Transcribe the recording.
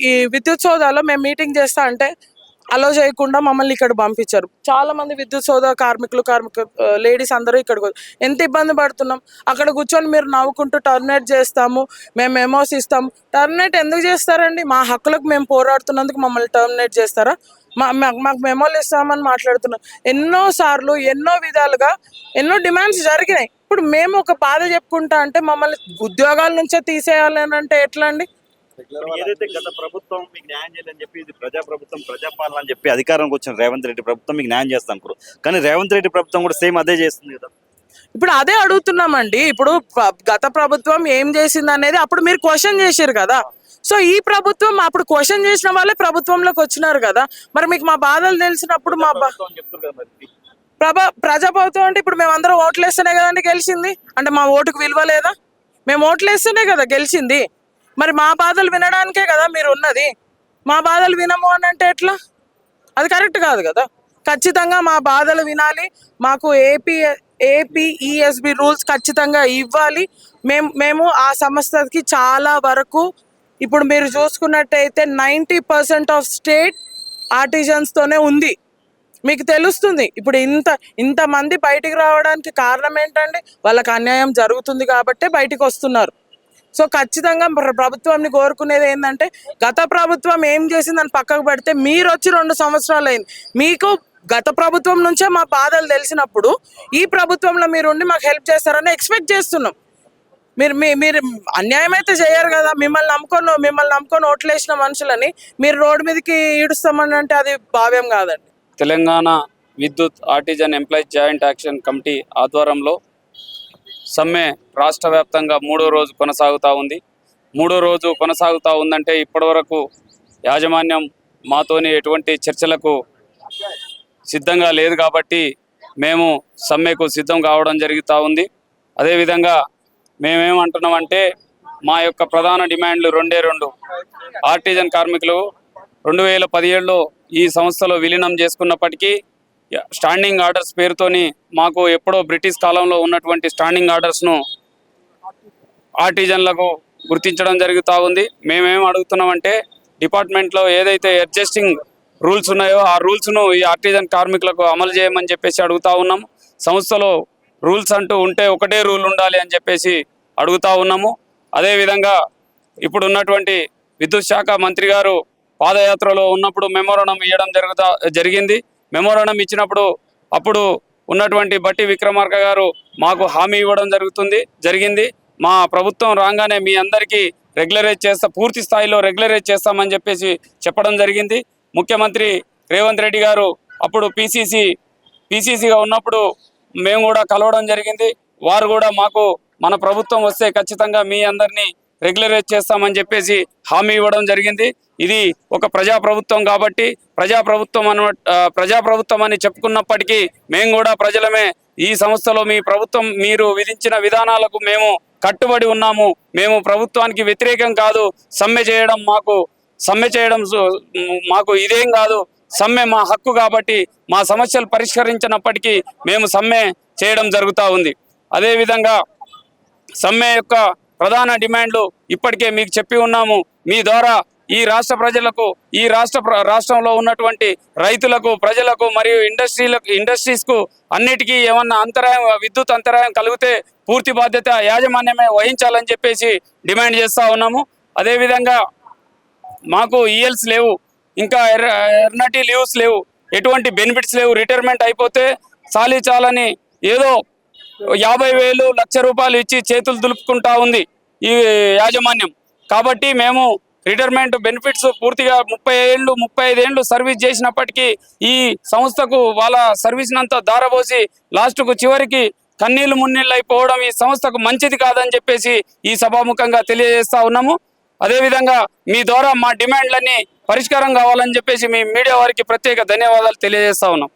ఈ విద్యుత్ సౌదాలో మేము మీటింగ్ చేస్తా అంటే అలో చేయకుండా మమ్మల్ని ఇక్కడ పంపించారు. చాలా మంది విద్యుత్ సౌద కార్మికులు లేడీస్ అందరూ ఇక్కడికి ఎంత ఇబ్బంది పడుతున్నాం. అక్కడ కూర్చొని మీరు నవ్వుకుంటూ టర్మినేట్ చేస్తాము, మేము మెమోస్ ఇస్తాము. టర్మినేట్ ఎందుకు చేస్తారండి? మా హక్కులకు మేము పోరాడుతున్నందుకు మమ్మల్ని టర్మినేట్ చేస్తారా? మాకు మెమోలు ఇస్తామని మాట్లాడుతున్నాం. ఎన్నో సార్లు ఎన్నో విధాలుగా ఎన్నో డిమాండ్స్ జరిగినాయి. ఇప్పుడు మేము ఒక బాధ చెప్పుకుంటా అంటే మమ్మల్ని ఉద్యోగాల నుంచే తీసేయాలని అంటే ఎట్లా అండి? ఏదైతే గత ప్రభుత్వం మీకు న్యాయం చేయాలని చెప్పి ఇది ప్రజాప్రభుత్వం ప్రజాపాలన అని చెప్పి అధికారంకి వచ్చిన రేవంత్ రెడ్డి ప్రభుత్వం మీకు న్యాయం చేస్తాను అనుకోరు, కానీ రేవంత్ రెడ్డి ప్రభుత్వం కూడా సేమ్ అదే చేస్తుంది కదా. ఇప్పుడు అదే అడుగుతున్నామండి. ఇప్పుడు గత ప్రభుత్వం ఏం చేసింది అనేది అప్పుడు మీరు క్వశ్చన్ చేశారు కదా. సో ఈ ప్రభుత్వం అప్పుడు క్వశ్చన్ చేసిన వాళ్ళే ప్రభుత్వంలోకి వచ్చినారు కదా. మరి మీకు మా బాధలు తెలిసినప్పుడు ప్రజాప్రభుత్వం అంటే ఇప్పుడు మేము అందరం ఓట్లు వేస్తేనే కదండి గెలిచింది. అంటే మా ఓటుకు విలువ లేదా? మేము ఓట్లు వేస్తేనే కదా గెలిచింది. మరి మా బాధలు వినడానికే కదా మీరు ఉన్నది. మా బాధలు వినము అని అంటే ఎట్లా? అది కరెక్ట్ కాదు కదా. ఖచ్చితంగా మా బాధలు వినాలి. మాకు ఏపీఈఎస్బి రూల్స్ ఖచ్చితంగా ఇవ్వాలి. మేము ఆ సంస్థకి చాలా వరకు ఇప్పుడు మీరు చూసుకున్నట్టయితే 90% ఆఫ్ స్టేట్ ఆర్టిజన్స్తోనే ఉంది. మీకు తెలుస్తుంది. ఇప్పుడు ఇంతమంది బయటికి రావడానికి కారణం ఏంటండి? వాళ్ళకి అన్యాయం జరుగుతుంది కాబట్టే బయటికి వస్తున్నారు. సో ఖచ్చితంగా ప్రభుత్వాన్ని కోరుకునేది ఏంటంటే, గత ప్రభుత్వం ఏం చేసిందని పక్కకు పెడితే మీరు వచ్చి 2 సంవత్సరాలు అయింది. మీకు గత ప్రభుత్వం నుంచే మా బాధలు తెలిసినప్పుడు ఈ ప్రభుత్వంలో మీరు ఉండి మాకు హెల్ప్ చేస్తారని ఎక్స్పెక్ట్ చేస్తున్నాం. మీరు అన్యాయం అయితే చేయరు కదా. మిమ్మల్ని నమ్ముకొని ఓట్లేసిన మనుషులని మీరు రోడ్డు మీదకి ఈడుస్తామని అంటే అది భావ్యం కాదండి. తెలంగాణ విద్యుత్ artisan employees joint action committee ఆధ్వర్యంలో సమ్మె రాష్ట్ర వ్యాప్తంగా 3వ రోజు కొనసాగుతూ ఉంది. 3వ రోజు కొనసాగుతూ ఉందంటే ఇప్పటివరకు యాజమాన్యం మాతోని ఎటువంటి చర్చలకు సిద్ధంగా లేదు కాబట్టి మేము సమ్మెకు సిద్ధం కావడం జరుగుతూ ఉంది. అదేవిధంగా మేమేమంటున్నామంటే మా యొక్క ప్రధాన డిమాండ్లు 2 ఆర్టిజన్ కార్మికులు 2017లో ఈ సంస్థలో విలీనం చేసుకున్నప్పటికీ స్టాండింగ్ ఆర్డర్స్ పేరుతోని మాకు ఎప్పుడో బ్రిటిష్ కాలంలో ఉన్నటువంటి స్టాండింగ్ ఆర్డర్స్ను ఆర్టిజన్లకు గుర్తించడం జరుగుతూ ఉంది. మేమేం అడుగుతున్నామంటే డిపార్ట్మెంట్లో ఏదైతే అడ్జస్టింగ్ రూల్స్ ఉన్నాయో ఆ రూల్స్ను ఈ ఆర్టిజన్ కార్మికులకు అమలు చేయమని చెప్పేసి అడుగుతూ ఉన్నాము. సంస్థలో రూల్స్ అంటూ ఉంటే ఒకటే రూల్ ఉండాలి అని చెప్పేసి అడుగుతూ ఉన్నాము. అదేవిధంగా ఇప్పుడు ఉన్నటువంటి విద్యుత్ శాఖ మంత్రి గారు పాదయాత్రలో ఉన్నప్పుడు మెమోరాండం ఇవ్వడం జరిగింది. మెమోరాండం ఇచ్చినప్పుడు అప్పుడు ఉన్నటువంటి బట్టి విక్రమార్క గారు మాకు హామీ ఇవ్వడం జరిగింది. మా ప్రభుత్వం రాగానే మీ అందరికీ పూర్తి స్థాయిలో రెగ్యులరైజ్ చేస్తామని చెప్పేసి చెప్పడం జరిగింది. ముఖ్యమంత్రి రేవంత్ రెడ్డి గారు అప్పుడు పీసీసీగా ఉన్నప్పుడు మేము కూడా కలవడం జరిగింది. వారు కూడా మాకు మన ప్రభుత్వం వస్తే ఖచ్చితంగా మీ అందరినీ రెగ్యులరైజ్ చేస్తామని చెప్పేసి హామీ ఇవ్వడం జరిగింది. ఇది ఒక ప్రజాప్రభుత్వం కాబట్టి ప్రజాప్రభుత్వం అని చెప్పుకున్నప్పటికీ మేము కూడా ప్రజలమే. ఈ సంస్థలో మీ ప్రభుత్వం మీరు విధించిన విధానాలకు మేము కట్టుబడి ఉన్నాము. మేము ప్రభుత్వానికి వ్యతిరేకం కాదు. సమ్మె చేయడం మాకు ఇదేం కాదు. సమ్మె మా హక్కు కాబట్టి మా సమస్యలు పరిష్కరించినప్పటికీ మేము సమ్మె చేయడం జరుగుతూ ఉంది. అదేవిధంగా సమ్మె యొక్క ప్రధాన డిమాండ్లు ఇప్పటికే మీకు చెప్పి ఉన్నాము. మీ ద్వారా ఈ రాష్ట్ర ప్రజలకు రాష్ట్రంలో ఉన్నటువంటి రైతులకు ప్రజలకు మరియు ఇండస్ట్రీస్కు అన్నిటికీ ఏమన్నా విద్యుత్ అంతరాయం కలిగితే పూర్తి బాధ్యత యాజమాన్యమే వహించాలని చెప్పేసి డిమాండ్ చేస్తూ ఉన్నాము. అదేవిధంగా మాకు ఈఎల్స్ లేవు, ఇంకా ఎర్నటీ లీవ్స్ లేవు, ఎటువంటి బెనిఫిట్స్ లేవు. రిటైర్మెంట్ అయిపోతే చాలని ఏదో 50,000 1,00,000 ఇచ్చి చేతులు దులుపుకుంటా ఉంది ఈ యాజమాన్యం. కాబట్టి మేము రిటైర్మెంట్ బెనిఫిట్స్ పూర్తిగా 30 ఏళ్ళు 35 ఏళ్ళు సర్వీస్ చేసినప్పటికీ ఈ సంస్థకు వాళ్ళ సర్వీస్నంతా దారబోసి లాస్ట్కు చివరికి కన్నీళ్లు మున్నీళ్ళు అయిపోవడం ఈ సంస్థకు మంచిది కాదని చెప్పేసి ఈ సభాముఖంగా తెలియజేస్తా ఉన్నాము. అదేవిధంగా మీ ద్వారా మా డిమాండ్లన్నీ పరిష్కారం కావాలని చెప్పేసి మీ మీడియా వారికి ప్రత్యేక ధన్యవాదాలు తెలియజేస్తా ఉన్నాం.